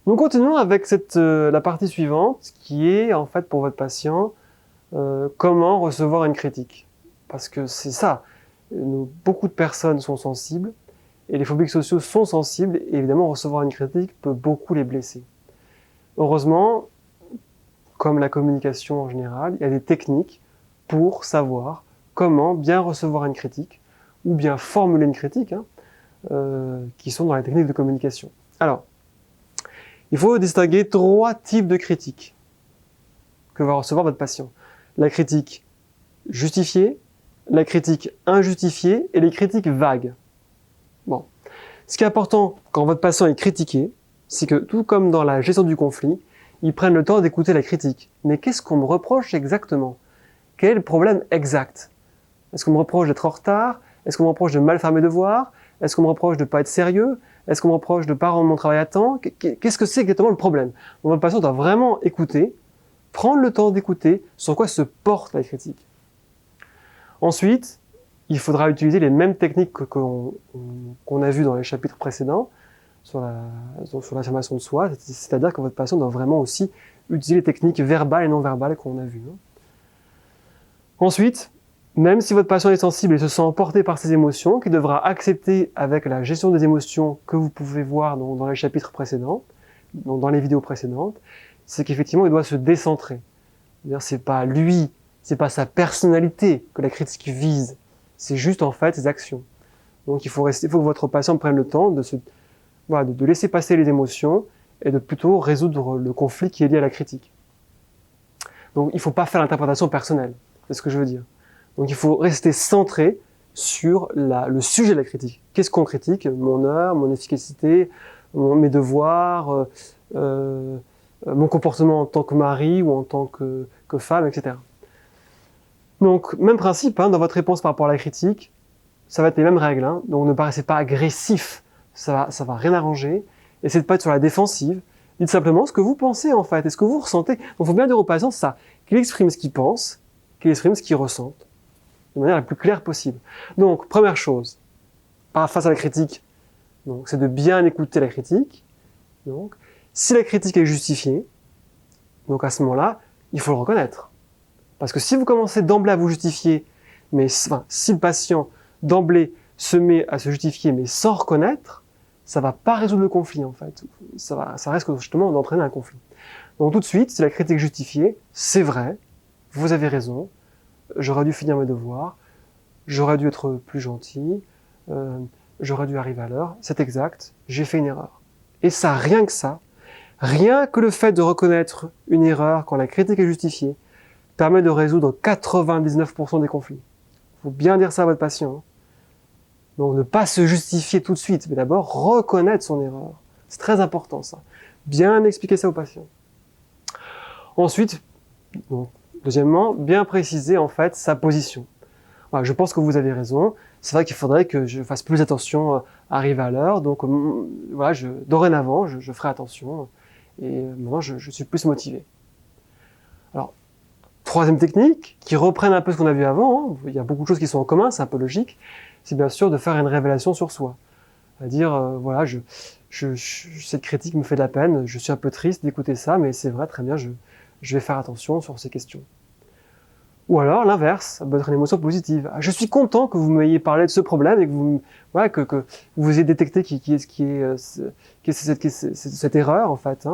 Nous continuons avec la partie suivante, qui est en fait pour votre patient, comment recevoir une critique. Parce que c'est ça, beaucoup de personnes sont sensibles, et les phobiques sociaux sont sensibles, et évidemment recevoir une critique peut beaucoup les blesser. Heureusement, comme la communication en général, il y a des techniques pour savoir comment bien recevoir une critique, ou bien formuler une critique, qui sont dans les techniques de communication. Alors, il faut distinguer 3 types de critiques que va recevoir votre patient. La critique justifiée, la critique injustifiée et les critiques vagues. Bon. Ce qui est important quand votre patient est critiqué, c'est que tout comme dans la gestion du conflit, ils prennent le temps d'écouter la critique. Mais qu'est-ce qu'on me reproche exactement? Quel est le problème exact? Est-ce qu'on me reproche d'être en retard? Est-ce qu'on me reproche de mal faire mes devoirs? Est-ce qu'on me reproche de ne pas être sérieux? Est-ce qu'on me reproche de ne pas rendre mon travail à temps? Qu'est-ce que c'est exactement le problème? Donc, votre patient doit vraiment écouter, prendre le temps d'écouter sur quoi se porte la critique. Ensuite, il faudra utiliser les mêmes techniques qu'on a vues dans les chapitres précédents sur l'affirmation de soi, c'est-à-dire que votre patient doit vraiment aussi utiliser les techniques verbales et non verbales qu'on a vues. Ensuite, même si votre patient est sensible et se sent emporté par ses émotions, qu'il devra accepter avec la gestion des émotions que vous pouvez voir dans les chapitres précédents, dans les vidéos précédentes, c'est qu'effectivement, il doit se décentrer. C'est-à-dire, c'est pas lui, c'est pas sa personnalité que la critique vise, c'est juste en fait ses actions. Donc il faut que votre patient prenne le temps de laisser passer les émotions et de plutôt résoudre le conflit qui est lié à la critique. Donc il ne faut pas faire l'interprétation personnelle, c'est ce que je veux dire. Donc il faut rester centré sur le sujet de la critique. Qu'est-ce qu'on critique? Mon heure, mon efficacité, mes devoirs, mon comportement en tant que mari ou en tant que femme, etc. Donc même principe, dans votre réponse par rapport à la critique, ça va être les mêmes règles. Donc ne paraissez pas agressif, ça va rien arranger. Essayez de pas être sur la défensive. Dites simplement ce que vous pensez en fait, et ce que vous ressentez. Donc il faut bien dire au patient ça, qu'il exprime ce qu'il pense, qu'il exprime ce qu'il ressent, de manière la plus claire possible. Donc, première chose, face à la critique, c'est de bien écouter la critique. Donc, si la critique est justifiée, donc à ce moment-là, il faut le reconnaître. Parce que si vous commencez d'emblée à vous justifier, si le patient d'emblée se met à se justifier mais sans reconnaître, ça va pas résoudre le conflit en fait. Ça risque justement d'entraîner un conflit. Donc tout de suite, si la critique est justifiée, c'est vrai, vous avez raison, j'aurais dû finir mes devoirs, j'aurais dû être plus gentil, j'aurais dû arriver à l'heure, c'est exact, j'ai fait une erreur. Et ça, rien que le fait de reconnaître une erreur quand la critique est justifiée, permet de résoudre 99% des conflits. Il faut bien dire ça à votre patient. Donc ne pas se justifier tout de suite, mais d'abord reconnaître son erreur. C'est très important ça. Bien expliquer ça au patient. Ensuite, deuxièmement, bien préciser en fait sa position. Voilà, je pense que vous avez raison. C'est vrai qu'il faudrait que je fasse plus attention à arriver à l'heure. Donc voilà, dorénavant, je ferai attention. Et maintenant, je suis plus motivé. Alors, troisième technique, qui reprenne un peu ce qu'on a vu avant, il y a beaucoup de choses qui sont en commun, c'est un peu logique, c'est bien sûr de faire une révélation sur soi. C'est-à-dire, voilà, cette critique me fait de la peine, je suis un peu triste d'écouter ça, mais c'est vrai, très bien, je vais faire attention sur ces questions. Ou alors, l'inverse, ça peut être une émotion positive. Je suis content que vous m'ayez parlé de ce problème et que vous ayez détecté qui est cette erreur, en fait,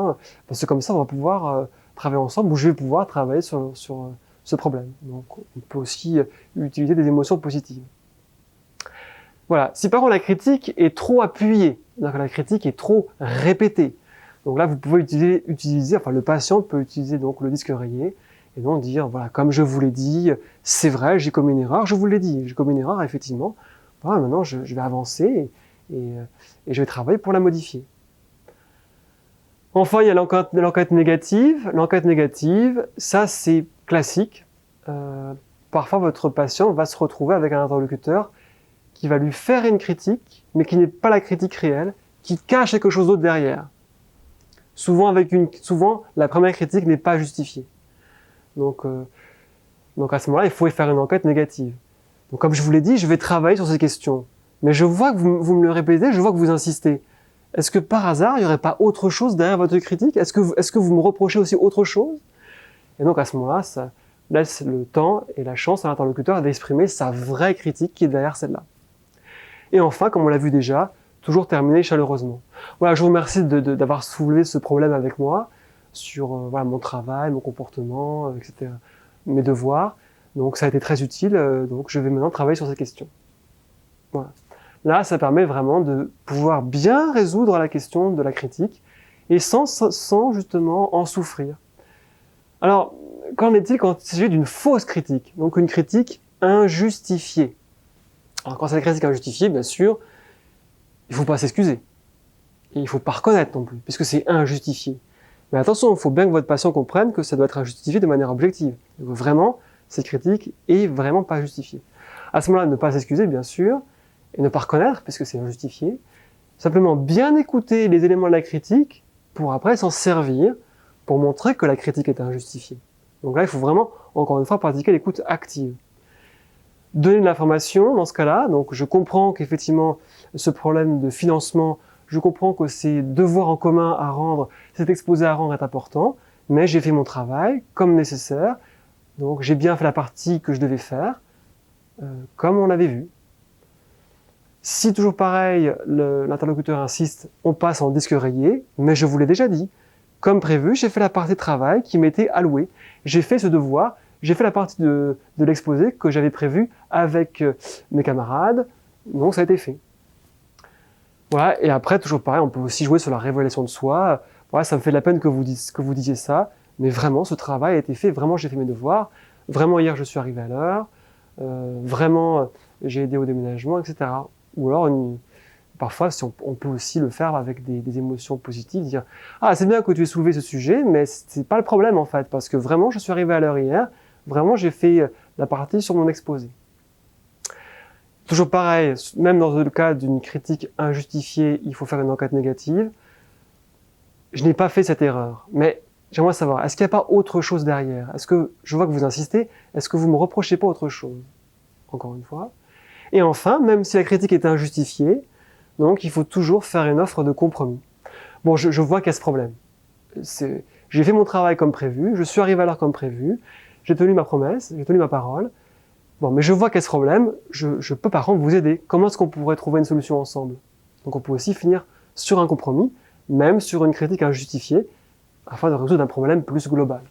parce que comme ça, on va pouvoir travailler ensemble, ou je vais pouvoir travailler sur ce problème. Donc, on peut aussi utiliser des émotions positives. Voilà. Si par contre la critique est trop appuyée, donc la critique est trop répétée, donc là, vous pouvez le patient peut utiliser donc le disque rayé, et donc dire, voilà, comme je vous l'ai dit, c'est vrai, j'ai commis une erreur, je vous l'ai dit, j'ai commis une erreur, effectivement. Voilà, maintenant, je vais avancer et je vais travailler pour la modifier. Enfin, il y a l'enquête négative. L'enquête négative, ça, c'est classique. Parfois, votre patient va se retrouver avec un interlocuteur qui va lui faire une critique, mais qui n'est pas la critique réelle, qui cache quelque chose d'autre derrière. Souvent, la première critique n'est pas justifiée. Donc à ce moment-là, il faut y faire une enquête négative. Donc comme je vous l'ai dit, je vais travailler sur ces questions. Mais je vois que vous me le répétez, je vois que vous insistez. Est-ce que par hasard, il n'y aurait pas autre chose derrière votre critique? Est-ce que vous me reprochez aussi autre chose? Et donc à ce moment-là, ça laisse le temps et la chance à l'interlocuteur d'exprimer sa vraie critique qui est derrière celle-là. Et enfin, comme on l'a vu déjà, toujours terminer chaleureusement. Voilà, je vous remercie d'avoir soulevé ce problème avec moi sur voilà, mon travail, mon comportement, etc., mes devoirs. Donc ça a été très utile, donc je vais maintenant travailler sur ces questions. Voilà. Là, ça permet vraiment de pouvoir bien résoudre la question de la critique et sans justement en souffrir. Alors, qu'en est-il quand il s'agit d'une fausse critique? Donc une critique injustifiée. Alors quand c'est une critique injustifiée, bien sûr, il ne faut pas s'excuser. Et il ne faut pas reconnaître non plus, puisque c'est injustifié. Mais attention, il faut bien que votre patient comprenne que ça doit être injustifié de manière objective. Donc vraiment, cette critique est vraiment pas justifiée. À ce moment-là, ne pas s'excuser, bien sûr, et ne pas reconnaître, puisque c'est injustifié. Simplement bien écouter les éléments de la critique pour après s'en servir pour montrer que la critique est injustifiée. Donc là, il faut vraiment, encore une fois, pratiquer l'écoute active. Donner de l'information dans ce cas-là, donc je comprends qu'effectivement, ce problème de financement, je comprends que ces devoirs en commun à rendre, cet exposé à rendre est important, mais j'ai fait mon travail comme nécessaire, donc j'ai bien fait la partie que je devais faire, comme on l'avait vu. Si toujours pareil, l'interlocuteur insiste, on passe en disque rayé, mais je vous l'ai déjà dit. Comme prévu, j'ai fait la partie de travail qui m'était allouée. J'ai fait ce devoir, j'ai fait la partie de l'exposé que j'avais prévu avec mes camarades, donc ça a été fait. Voilà, et après, toujours pareil, on peut aussi jouer sur la révélation de soi. Voilà, ça me fait de la peine que vous disiez ça, mais vraiment, ce travail a été fait, vraiment, j'ai fait mes devoirs, vraiment, hier, je suis arrivé à l'heure, vraiment, j'ai aidé au déménagement, etc. Ou alors, parfois, on peut aussi le faire avec des émotions positives, dire « Ah, c'est bien que tu aies soulevé ce sujet, mais c'est pas le problème, en fait, parce que vraiment, je suis arrivé à l'heure hier, vraiment, j'ai fait la partie sur mon exposé. » Toujours pareil, même dans le cas d'une critique injustifiée, il faut faire une enquête négative. Je n'ai pas fait cette erreur, mais j'aimerais savoir, est-ce qu'il n'y a pas autre chose derrière? Est-ce que, je vois que vous insistez, est-ce que vous me reprochez pas autre chose? Encore une fois. Et enfin, même si la critique est injustifiée, donc il faut toujours faire une offre de compromis. Bon, je vois qu'il y a ce problème. J'ai fait mon travail comme prévu, je suis arrivé à l'heure comme prévu, j'ai tenu ma promesse, j'ai tenu ma parole. Bon, mais je vois qu'il y a ce problème, je peux par contre vous aider. Comment est-ce qu'on pourrait trouver une solution ensemble? Donc on peut aussi finir sur un compromis, même sur une critique injustifiée, afin de résoudre un problème plus global.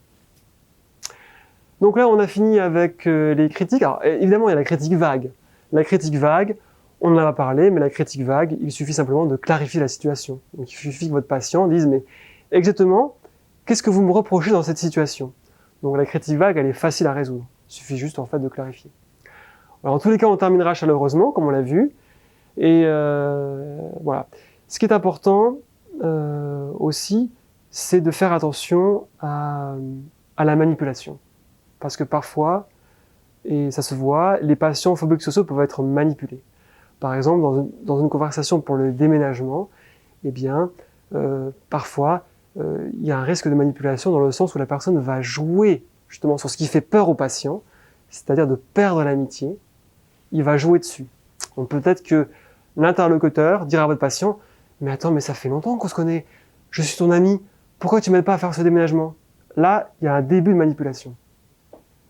Donc là, on a fini avec les critiques. Alors évidemment, il y a la critique vague. La critique vague, on en a parlé, mais la critique vague, il suffit simplement de clarifier la situation. Donc il suffit que votre patient dise, mais exactement, qu'est-ce que vous me reprochez dans cette situation? Donc la critique vague, elle est facile à résoudre. Il suffit juste en fait de clarifier. Alors en tous les cas, on terminera chaleureusement, comme on l'a vu. Et voilà. Ce qui est important aussi, c'est de faire attention à la manipulation. Parce que parfois, et ça se voit, les patients phobiques sociaux peuvent être manipulés. Par exemple, dans une conversation pour le déménagement, eh bien, parfois, il y a un risque de manipulation dans le sens où la personne va jouer justement sur ce qui fait peur au patient, c'est-à-dire de perdre l'amitié, il va jouer dessus. Donc peut-être que l'interlocuteur dira à votre patient « Mais attends, mais ça fait longtemps qu'on se connaît, je suis ton ami, pourquoi tu m'aides pas à faire ce déménagement ?» Là, il y a un début de manipulation.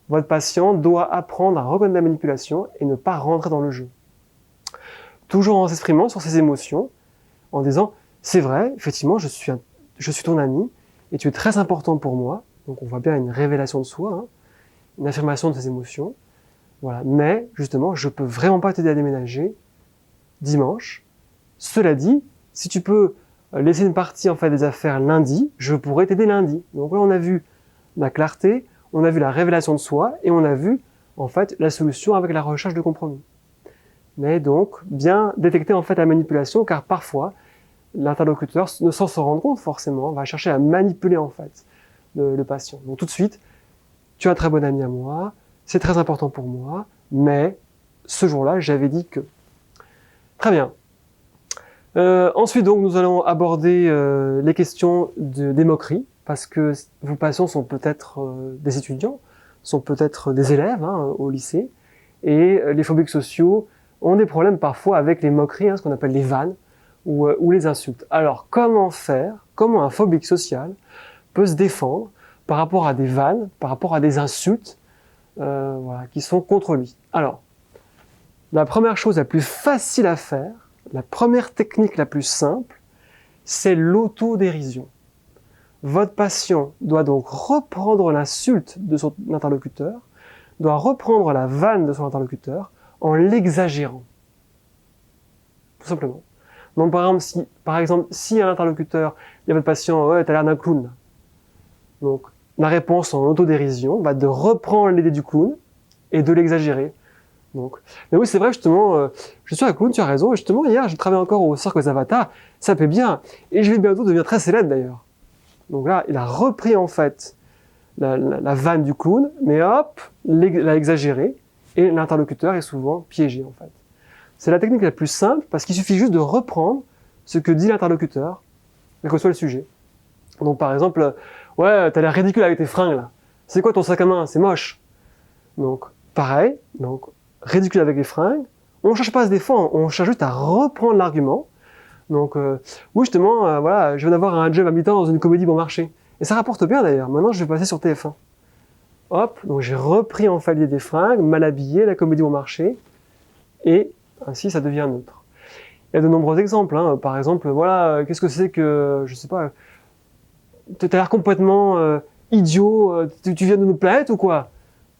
Votre patient doit apprendre à reconnaître la manipulation et ne pas rentrer dans le jeu. Toujours en s'exprimant sur ses émotions, en disant « C'est vrai, effectivement, je suis ton ami et tu es très important pour moi. » Donc on voit bien une révélation de soi, hein, une affirmation de ses émotions. Voilà. Mais justement, je peux vraiment pas t'aider à déménager dimanche. Cela dit, si tu peux laisser une partie en fait des affaires lundi, je pourrais t'aider lundi. Donc là, on a vu la clarté, on a vu la révélation de soi et on a vu en fait la solution avec la recherche de compromis. Mais donc bien détecter en fait la manipulation, car parfois l'interlocuteur, ne sans s'en rendre compte forcément, va chercher à manipuler en fait le patient. Donc tout de suite, tu es un très bon ami à moi, c'est très important pour moi, mais ce jour-là, j'avais dit que. Très bien. Ensuite, donc, nous allons aborder les questions des moqueries, parce que vos patients sont peut-être des étudiants, sont peut-être des élèves hein, au lycée, et les phobiques sociaux ont des problèmes parfois avec les moqueries, hein, ce qu'on appelle les vannes, ou les insultes. Alors, comment faire, comment un phobique social peut se défendre par rapport à des vannes, par rapport à des insultes voilà, qui sont contre lui? Alors, la première chose la plus facile à faire, la première technique la plus simple, c'est l'autodérision. Votre patient doit donc reprendre l'insulte de son interlocuteur, doit reprendre la vanne de son interlocuteur en l'exagérant. Tout simplement. Donc par exemple, si à l'interlocuteur, il y a votre patient, ouais, t'as l'air d'un clown. Donc, la réponse en autodérision va de reprendre l'idée du clown et de l'exagérer. Donc, mais oui, c'est vrai, justement, je suis un clown, tu as raison, et justement, hier, je travaillais encore au Cirque Zavata, ça fait bien, et je vais bientôt devenir très célèbre d'ailleurs. Donc là, il a repris en fait la vanne du clown, mais hop, l'a exagéré, et l'interlocuteur est souvent piégé en fait. C'est la technique la plus simple, parce qu'il suffit juste de reprendre ce que dit l'interlocuteur, quel que soit le sujet. Donc par exemple, ouais, t'as l'air ridicule avec tes fringues là. C'est quoi ton sac à main? C'est moche. Donc pareil, donc ridicule avec les fringues. On ne cherche pas à se défendre, on cherche juste à reprendre l'argument. Donc oui justement, voilà, je viens d'avoir un job à mi-temps dans une comédie bon marché. Et ça rapporte bien d'ailleurs. Maintenant je vais passer sur TF1. Hop, donc j'ai repris en fait l'idée des fringues, mal habillé, la comédie bon marché, et ainsi ça devient neutre. Il y a de nombreux exemples. Hein. Par exemple, voilà, qu'est-ce que c'est que, je sais pas, t'as l'air complètement idiot, tu viens de notre planète ou quoi?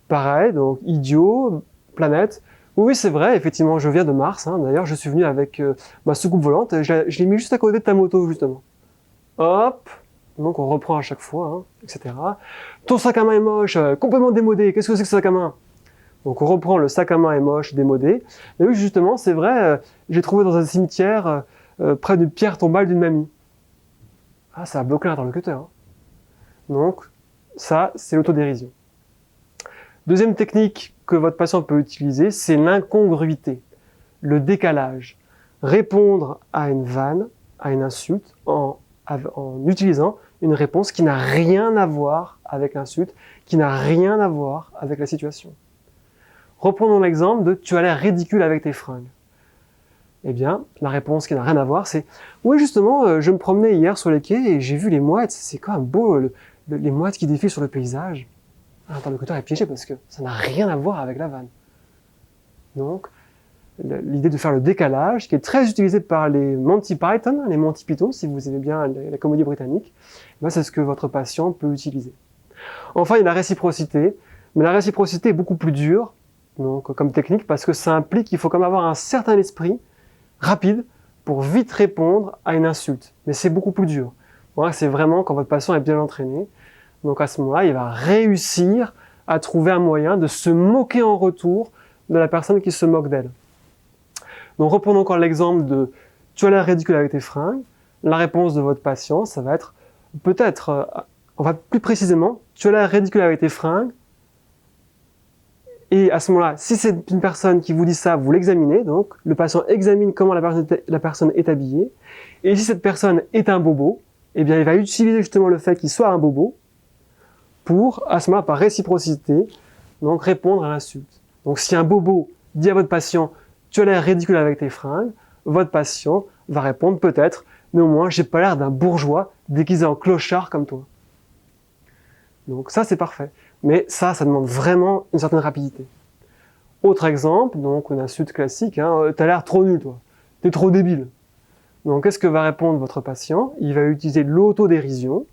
Pareil, donc idiot, planète. Oui, c'est vrai, effectivement, je viens de Mars. Hein. D'ailleurs, je suis venu avec ma soucoupe volante. Je l'ai mis juste à côté de ta moto, justement. Hop, donc on reprend à chaque fois, hein, etc. Ton sac à main est moche, complètement démodé. Qu'est-ce que c'est que ce sac à main? Donc on reprend le sac à main est moche, démodé. Mais oui, justement, c'est vrai, j'ai trouvé dans un cimetière près d'une pierre tombale d'une mamie. Ah, ça a bloqué l'interlocuteur. Hein. Donc, ça, c'est l'autodérision. Deuxième technique que votre patient peut utiliser, c'est l'incongruité, le décalage. Répondre à une vanne, à une insulte, en utilisant une réponse qui n'a rien à voir avec l'insulte, qui n'a rien à voir avec la situation. Reprenons l'exemple de « tu as l'air ridicule avec tes fringues ». Eh bien, la réponse qui n'a rien à voir, c'est « oui, justement, je me promenais hier sur les quais et j'ai vu les mouettes, c'est quand même beau, les mouettes qui défilent sur le paysage. » L'interlocuteur est piégé parce que ça n'a rien à voir avec la vanne. Donc, l'idée de faire le décalage, qui est très utilisé par les Monty Python, les Monty Python, si vous aimez bien la comédie britannique, c'est ce que votre patient peut utiliser. Enfin, il y a la réciprocité, mais la réciprocité est beaucoup plus dure, donc, comme technique, parce que ça implique qu'il faut quand même avoir un certain esprit rapide pour vite répondre à une insulte. Mais c'est beaucoup plus dur. Voilà, c'est vraiment quand votre patient est bien entraîné. Donc à ce moment-là, il va réussir à trouver un moyen de se moquer en retour de la personne qui se moque d'elle. Donc reprenons encore l'exemple de « tu as l'air ridicule avec tes fringues ». La réponse de votre patient, ça va être peut-être, on va plus précisément « tu as l'air ridicule avec tes fringues ». Et à ce moment-là, si c'est une personne qui vous dit ça, vous l'examinez. Donc le patient examine comment la personne est habillée. Et si cette personne est un bobo, eh bien il va utiliser justement le fait qu'il soit un bobo pour, à ce moment-là, par réciprocité, donc répondre à l'insulte. Donc si un bobo dit à votre patient « tu as l'air ridicule avec tes fringues », votre patient va répondre peut-être « mais au moins j'ai pas l'air d'un bourgeois déguisé en clochard comme toi ». Donc ça c'est parfait. Mais ça demande vraiment une certaine rapidité. Autre exemple, donc une insulte classique, hein, « t'as l'air trop nul toi, t'es trop débile ». Donc qu'est-ce que va répondre votre patient? Il va utiliser l'autodérision,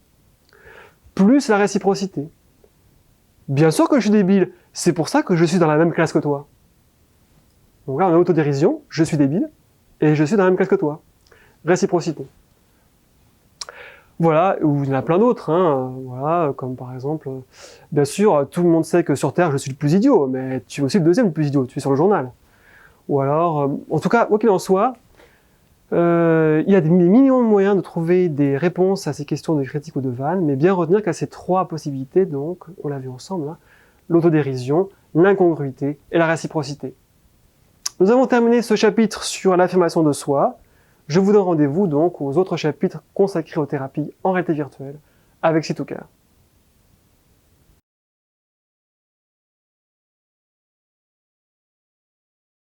plus la réciprocité. Bien sûr que je suis débile, c'est pour ça que je suis dans la même classe que toi. Donc là, on a autodérision, je suis débile, et je suis dans la même classe que toi. Réciprocité. Voilà, ou il y en a plein d'autres, hein, voilà, comme par exemple, bien sûr, tout le monde sait que sur Terre, je suis le plus idiot, mais tu es aussi le deuxième le plus idiot, tu es sur le journal. Ou alors, en tout cas, quoi qu'il en soit, il y a des millions de moyens de trouver des réponses à ces questions de critique ou de vanne, mais bien retenir qu'à ces trois possibilités, donc, on l'a vu ensemble, hein, l'autodérision, l'incongruité et la réciprocité. Nous avons terminé ce chapitre sur l'affirmation de soi. Je vous donne rendez-vous donc aux autres chapitres consacrés aux thérapies en réalité virtuelle avec Situcar.